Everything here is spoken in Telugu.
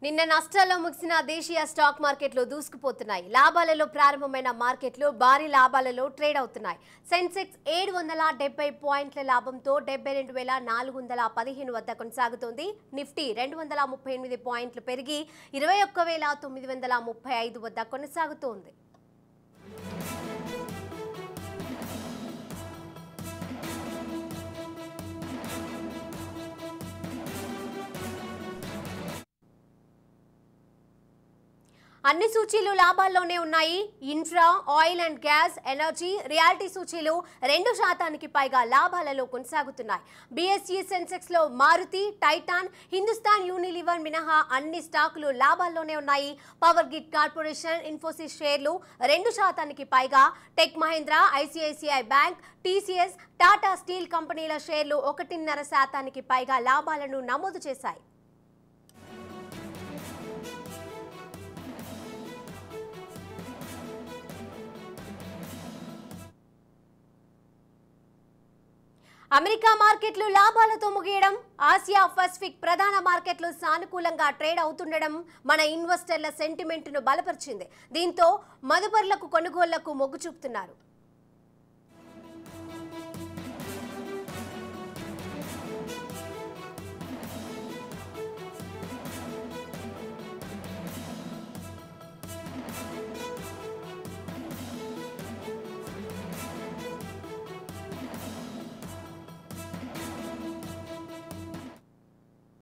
నిన్న నష్టాల్లో ముగిసిన దేశీయ స్టాక్ మార్కెట్లు దూసుకుపోతున్నాయి. లాభాలలో ప్రారంభమైన మార్కెట్లు భారీ లాభాలలో ట్రేడ్ అవుతున్నాయి. సెన్సెక్స్ 770 పాయింట్ల లాభంతో 72,415 వద్ద కొనసాగుతోంది. నిఫ్టీ 238 పాయింట్లు పెరిగి 21,935 వద్ద కొనసాగుతోంది. అన్ని సూచీలు లాభాల్లోనే ఉన్నాయి. Infra, oil and gas, energy, reality సూచీలు 2% పైగా లాభాలలో కొనసాగుతున్నాయి. బీఎస్ఈ సెన్సెక్స్ లో మారుతి, టైటాన్, హిందుస్థాన్ యూనిలివర్ మినహా అన్ని స్టాకులు లాభాల్లోనే ఉన్నాయి. పవర్ గ్రిడ్ కార్పొరేషన్, ఇన్ఫోసిస్ షేర్లు 2% పైగా, tech Mahindra, ICICI bank, TCS, Tata steel కంపెనీల షేర్లు 1.5% పైగా లాభాలను నమోదు చేశాయి. అమెరికా మార్కెట్లు లాభాలతో ముగియడం, ఆసియా పసిఫిక్ ప్రధాన మార్కెట్లు సానుకూలంగా ట్రేడ్ అవుతుండడం మన ఇన్వెస్టర్ల సెంటిమెంట్ను బలపరిచింది. దీంతో మదుపర్లకు కొనుగోళ్లకు మొగ్గు చూపుతున్నారు.